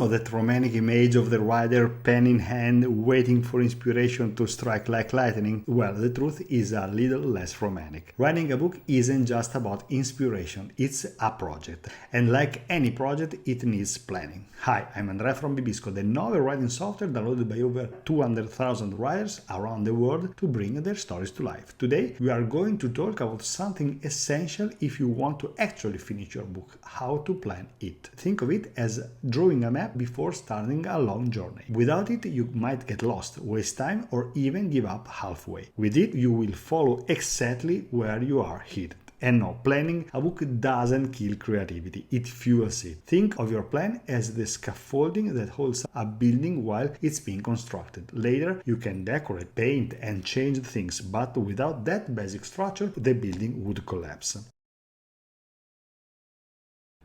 know that romantic image of the writer, pen in hand, waiting for inspiration to strike like lightning? Well, the truth is a little less romantic. Writing a book isn't just about inspiration, it's a project. And like any project, it needs planning. Hi, I'm Andrea from Bibisco, the novel writing software downloaded by over 200,000 writers around the world to bring their stories to life. Today, we are going to talk about something essential if you want to actually finish your book: how to plan it. Think of it as drawing a map before starting a long journey. Without it, you might get lost, waste time, or even give up halfway. With it, you will follow exactly where you are headed. And no, planning a book doesn't kill creativity, it fuels it. Think of your plan as the scaffolding that holds a building while it's being constructed. Later, you can decorate, paint, and change things, but without that basic structure, the building would collapse.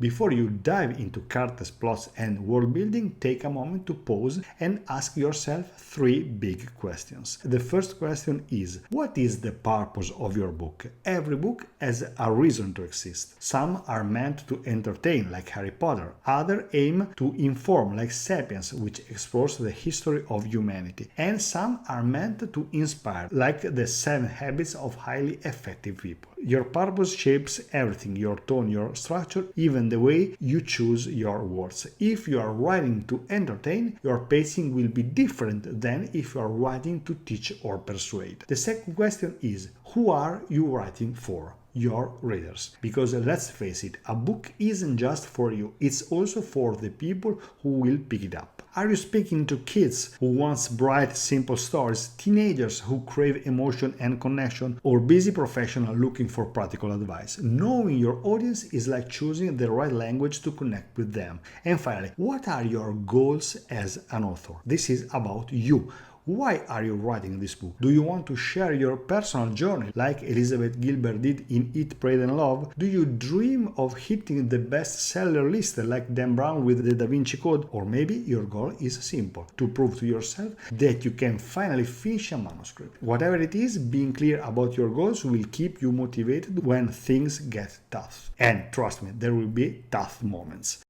Before you dive into characters, plots, and world building, take a moment to pause and ask yourself three big questions. The first question is, what is the purpose of your book? Every book has a reason to exist. Some are meant to entertain, like Harry Potter. Others aim to inform, like Sapiens, which explores the history of humanity. And some are meant to inspire, like the 7 Habits of Highly Effective People. Your purpose shapes everything: your tone, your structure, even the way you choose your words. If you are writing to entertain, your pacing will be different than if you are writing to teach or persuade. The second question is, who are you writing for? Your readers. Because let's face it, a book isn't just for you, it's also for the people who will pick it up. Are you speaking to kids who want bright, simple stories, teenagers who crave emotion and connection, or busy professionals looking for practical advice? Knowing your audience is like choosing the right language to connect with them. And finally, what are your goals as an author? This is about you. Why are you writing this book? Do you want to share your personal journey like Elizabeth Gilbert did in Eat, Pray and Love? Do you dream of hitting the bestseller list like Dan Brown with the Da Vinci Code? Or maybe your goal is simple: to prove to yourself that you can finally finish a manuscript. Whatever it is, being clear about your goals will keep you motivated when things get tough. And trust me, there will be tough moments.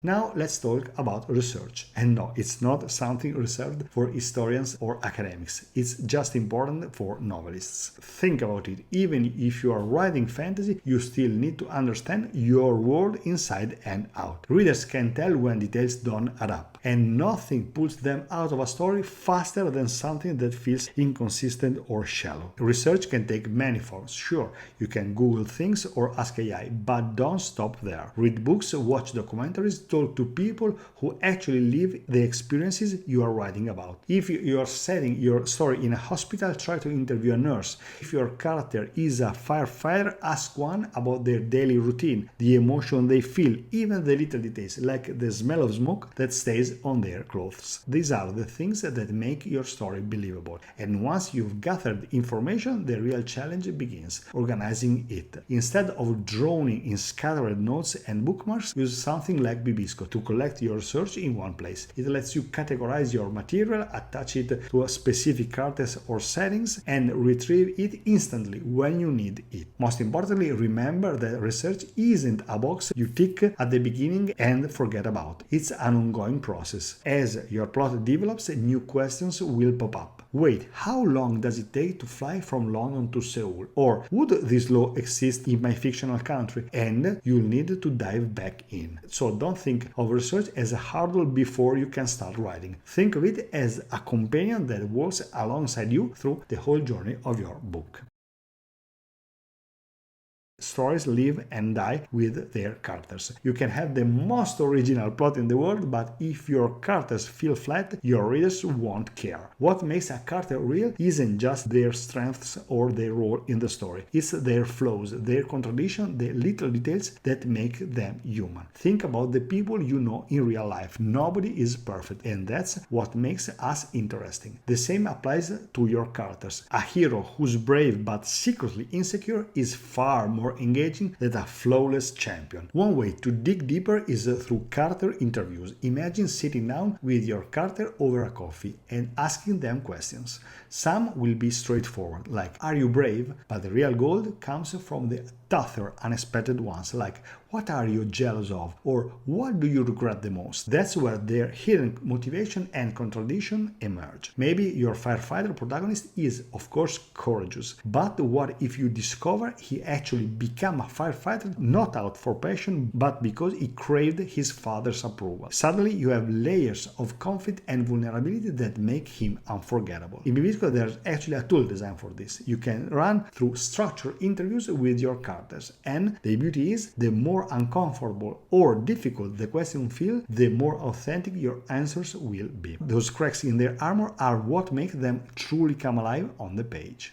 Now let's talk about research. And no, it's not something reserved for historians or academics. It's just important for novelists. Think about it. Even if you are writing fantasy, you still need to understand your world inside and out. Readers can tell when details don't add up, and nothing pulls them out of a story faster than something that feels inconsistent or shallow. Research can take many forms. Sure, you can Google things or ask AI, but don't stop there. Read books, watch documentaries, talk to people who actually live the experiences you are writing about. If you are setting your story in a hospital, try to interview a nurse. If your character is a firefighter, ask one about their daily routine, the emotion they feel, even the little details like the smell of smoke that stays on their clothes. These are the things that make your story believable. And once you've gathered information, the real challenge begins: organizing it. Instead of drowning in scattered notes and bookmarks, use something like bibisco to collect your research in one place. It lets you categorize your material, attach it to a specific characters or settings, and retrieve it instantly when you need it. Most importantly, remember that research isn't a box you tick at the beginning and forget about. It's an ongoing process. As your plot develops, new questions will pop up. Wait, how long does it take to fly from London to Seoul? Or would this law exist in my fictional country? And you'll need to dive back in. So don't think of research as a hurdle before you can start writing. Think of it as a companion that walks alongside you through the whole journey of your book. Stories live and die with their characters. You can have the most original plot in the world, but if your characters feel flat, your readers won't care. What makes a character real isn't just their strengths or their role in the story. It's their flaws, their contradictions, the little details that make them human. Think about the people you know in real life. Nobody is perfect, and that's what makes us interesting. The same applies to your characters. A hero who's brave but secretly insecure is far more engaging than a flawless champion. One way to dig deeper is through character interviews. Imagine sitting down with your character over a coffee and asking them questions. Some will be straightforward, like, "Are you brave?" But the real gold comes from the tougher, unexpected ones, like, What are you jealous of? Or what do you regret the most? That's where their hidden motivation and contradiction emerge. Maybe your firefighter protagonist is, of course, courageous, but what if you discover he actually became a firefighter not out for passion, but because he craved his father's approval? Suddenly you have layers of conflict and vulnerability that make him unforgettable. In bibisco there's actually a tool designed for this. You can run through structured interviews with your characters, and the beauty is the more uncomfortable or difficult the question feels, the more authentic your answers will be. Those cracks in their armor are what make them truly come alive on the page.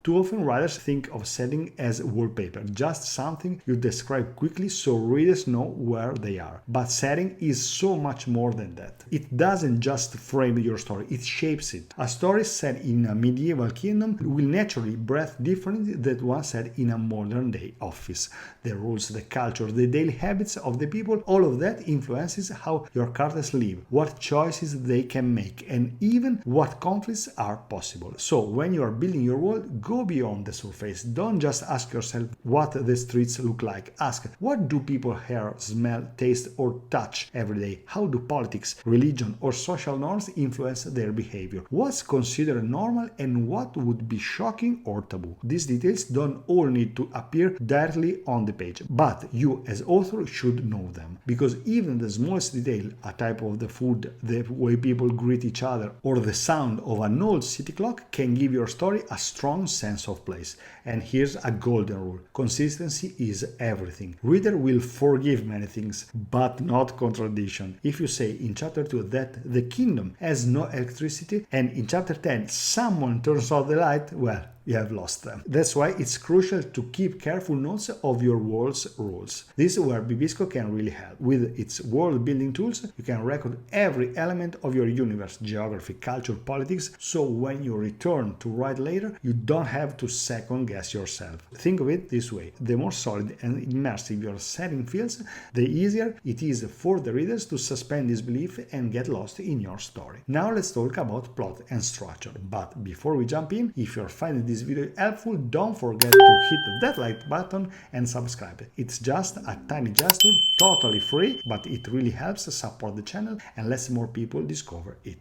Too often writers think of setting as wallpaper, just something you describe quickly so readers know where they are. But setting is so much more than that. It doesn't just frame your story, it shapes it. A story set in a medieval kingdom will naturally breathe differently than one set in a modern day office. The rules, the culture, the daily habits of the people, all of that influences how your characters live, what choices they can make, and even what conflicts are possible. So when you are building your world, go beyond the surface. Don't just ask yourself what the streets look like. Ask, what do people hear, smell, taste, or touch every day? How do politics, religion, or social norms influence their behavior? What's considered normal and what would be shocking or taboo? These details don't all need to appear directly on the page, but you as author should know them, because even the smallest detail, a type of the food, the way people greet each other, or the sound of an old city clock can give your story a strong sense of place. And here's a golden rule: consistency is everything. Reader will forgive many things, but not contradiction. If you say in chapter 2 that the kingdom has no electricity, and in chapter 10 someone turns off the light, well, you have lost them. That's why it's crucial to keep careful notes of your world's rules. This is where bibisco can really help. With its world building tools, you can record every element of your universe, geography, culture, politics, so when you return to write later, you don't have to second guess yourself. Think of it this way: the more solid and immersive your setting feels, the easier it is for the readers to suspend disbelief and get lost in your story. Now let's talk about plot and structure. But before we jump in, if you're finding this video helpful, don't forget to hit that like button and subscribe. It's just a tiny gesture, totally free, but it really helps support the channel and lets more people discover it.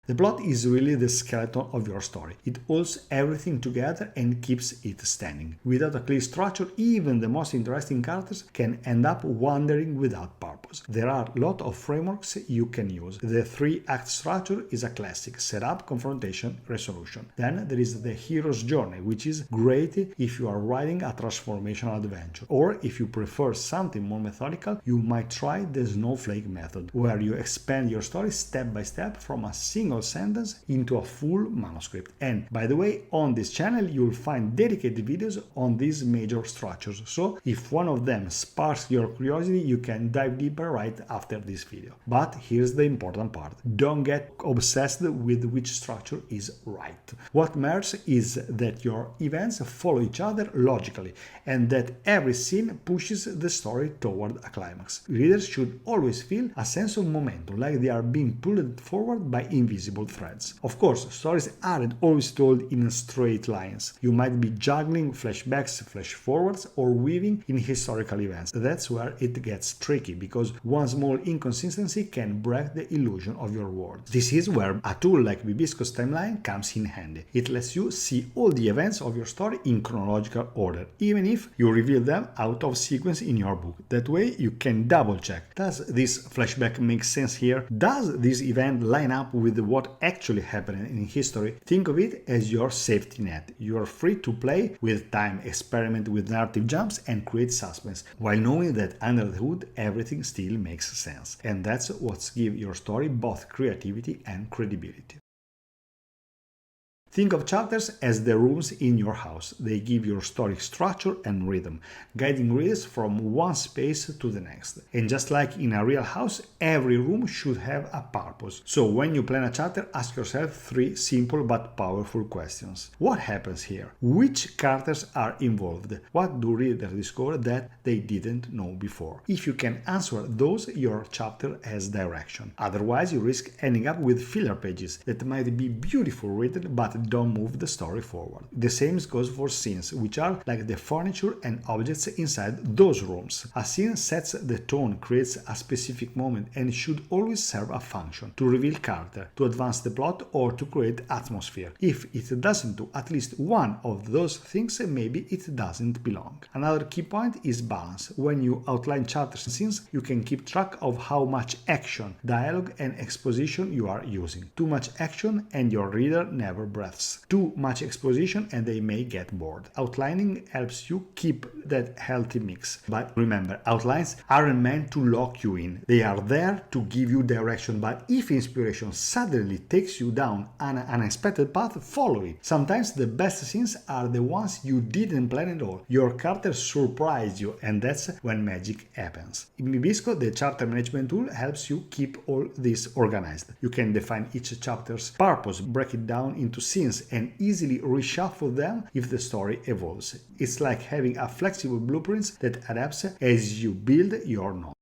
The plot is really the skeleton of your story. It holds everything together and keeps it standing. Without a clear structure, even the most interesting characters can end up wandering without purpose. There are a lot of frameworks you can use. The 3-act structure is a classic: setup, confrontation, resolution. Then there is the hero's journey, which is great if you are writing a transformational adventure. Or if you prefer something more methodical, you might try the snowflake method, where you expand your story step by step from a single sentence into a full manuscript. And by the way, on this channel you'll find dedicated videos on these major structures, so if one of them sparks your curiosity, you can dive deeper right after this video. But here's the important part: don't get obsessed with which structure is right. What matters is that your events follow each other logically, and that every scene pushes the story toward a climax. Readers should always feel a sense of momentum, like they are being pulled forward by invisible threads. Of course, stories aren't always told in straight lines. You might be juggling flashbacks, flash forwards, or weaving in historical events. That's where it gets tricky, because one small inconsistency can break the illusion of your world. This is where a tool like bibisco's timeline comes in handy. It lets you see all the events of your story in chronological order, even if you reveal them out of sequence in your book. That way you can double check: does this flashback make sense here? Does this event line up with what actually happened in history? Think of it as your safety net. You are free to play with time, experiment with narrative jumps, and create suspense, while knowing that under the hood everything still makes sense. And that's what gives your story both creativity and credibility. Think of chapters as the rooms in your house. They give your story structure and rhythm, guiding readers from one space to the next. And just like in a real house, every room should have a purpose. So when you plan a chapter, ask yourself 3 simple but powerful questions. What happens here? Which characters are involved? What do readers discover that they didn't know before? If you can answer those, your chapter has direction. Otherwise, you risk ending up with filler pages that might be beautiful written but but don't move the story forward. The same goes for scenes, which are like the furniture and objects inside those rooms. A scene sets the tone, creates a specific moment, and should always serve a function: to reveal character, to advance the plot, or to create atmosphere. If it doesn't do at least one of those things, maybe it doesn't belong. Another key point is balance. When you outline chapters and scenes, you can keep track of how much action, dialogue, and exposition you are using. Too much action and your reader never breathes. Too much exposition and they may get bored. Outlining helps you keep that healthy mix. But remember, outlines aren't meant to lock you in. They are there to give you direction, but if inspiration suddenly takes you down an unexpected path, follow it. Sometimes the best scenes are the ones you didn't plan at all. Your characters surprise you, and that's when magic happens. In bibisco, the chapter management tool helps you keep all this organized. You can define each chapter's purpose, break it down into scenes, and easily reshuffle them if the story evolves. It's like having a flexible blueprint that adapts as you build your novel.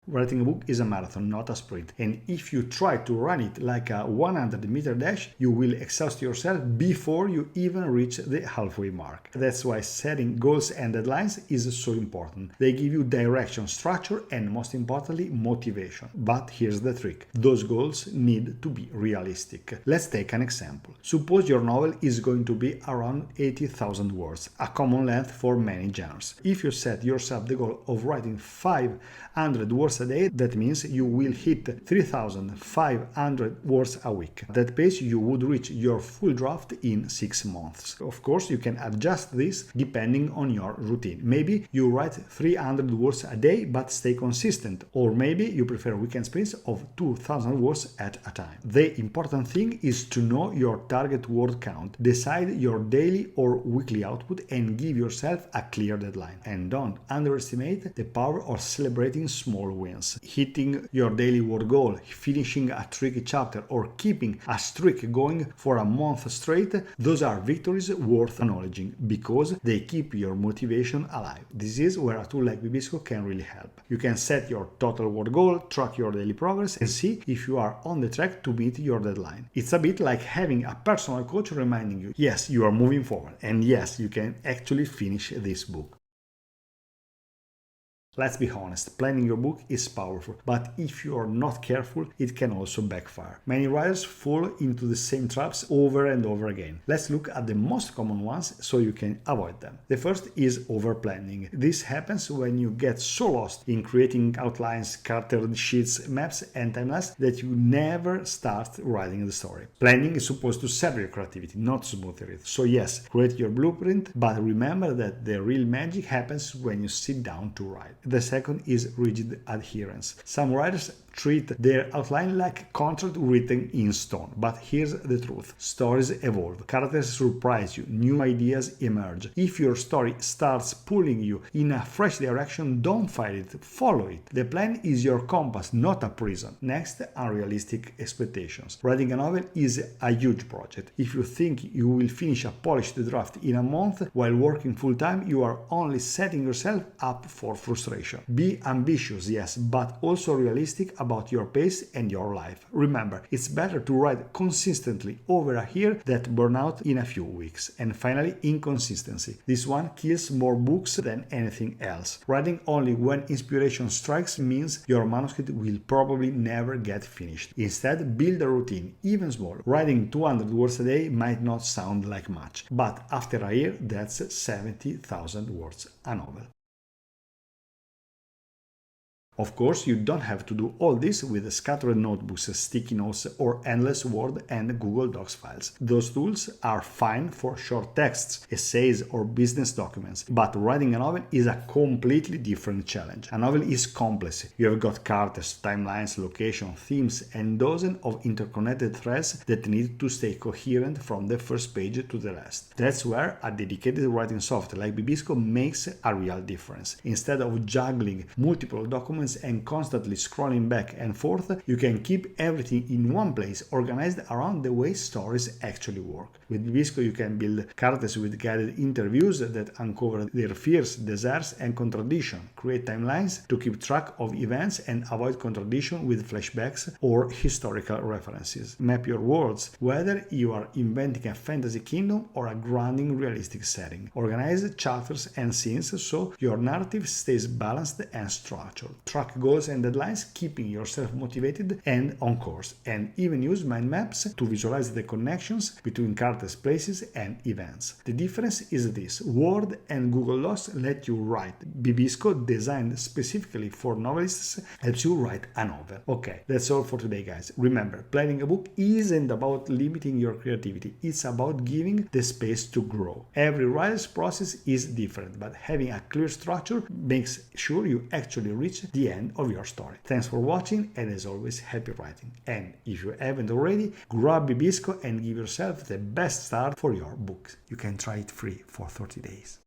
Writing a book is a marathon, not a sprint, and if you try to run it like a 100-meter dash, you will exhaust yourself before you even reach the halfway mark. That's why setting goals and deadlines is so important. They give you direction, structure, and most importantly, motivation. But here's the trick: those goals need to be realistic. Let's take an example. Suppose your novel is going to be around 80,000 words, a common length for many genres. If you set yourself the goal of writing 500 words a day, that means you will hit 3,500 words a week. At that pace, you would reach your full draft in 6 months. Of course, you can adjust this depending on your routine. Maybe you write 300 words a day but stay consistent, or maybe you prefer weekend sprints of 2,000 words at a time. The important thing is to know your target word count, decide your daily or weekly output, and give yourself a clear deadline. And don't underestimate the power of celebrating small wins. Hitting your daily word goal, finishing a tricky chapter, or keeping a streak going for a month straight, those are victories worth acknowledging because they keep your motivation alive. This is where a tool like bibisco can really help. You can set your total word goal, track your daily progress, and see if you are on the track to meet your deadline. It's a bit like having a personal coach reminding you, yes, you are moving forward, and yes, you can actually finish this book. Let's be honest, planning your book is powerful, but if you are not careful, it can also backfire. Many writers fall into the same traps over and over again. Let's look at the most common ones so you can avoid them. The first is over-planning. This happens when you get so lost in creating outlines, character sheets, maps, and timelines that you never start writing the story. Planning is supposed to serve your creativity, not smother it. So yes, create your blueprint, but remember that the real magic happens when you sit down to write. The second is rigid adherence. Some writers treat their outline like a contract written in stone. But here's the truth. Stories evolve, characters surprise you, new ideas emerge. If your story starts pulling you in a fresh direction, don't fight it, follow it. The plan is your compass, not a prison. Next, unrealistic expectations. Writing a novel is a huge project. If you think you will finish a polished draft in a month while working full-time, you are only setting yourself up for frustration. Be ambitious, yes, but also realistic about your pace and your life. Remember, it's better to write consistently over a year than burn out in a few weeks. And finally, inconsistency. This one kills more books than anything else. Writing only when inspiration strikes means your manuscript will probably never get finished. Instead, build a routine, even small. Writing 200 words a day might not sound like much, but after a year, that's 70,000 words a novel. Of course, you don't have to do all this with scattered notebooks, sticky notes, or endless Word and Google Docs files. Those tools are fine for short texts, essays, or business documents, but writing a novel is a completely different challenge. A novel is complex. You have got characters, timelines, location, themes, and dozens of interconnected threads that need to stay coherent from the first page to the last. That's where a dedicated writing software like bibisco makes a real difference. Instead of juggling multiple documents movements and constantly scrolling back and forth, you can keep everything in one place, organized around the way stories actually work. With bibisco, you can build characters with guided interviews that uncover their fears, desires, and contradictions, create timelines to keep track of events and avoid contradiction with flashbacks or historical references. Map your worlds, whether you are inventing a fantasy kingdom or a grounding realistic setting. Organize chapters and scenes so your narrative stays balanced and structured. Track goals and deadlines, keeping yourself motivated and on course, and even use mind maps to visualize the connections between characters, places, and events. The difference is this: Word and Google Docs let you write. Bibisco, designed specifically for novelists, helps you write a novel. Okay, that's all for today, guys. Remember, planning a book isn't about limiting your creativity, it's about giving the space to grow. Every writer's process is different, but having a clear structure makes sure you actually reach the end of your story. Thanks for watching, and as always, happy writing. And if you haven't already, grab bibisco and give yourself the best start for your book. You can try it free for 30 days.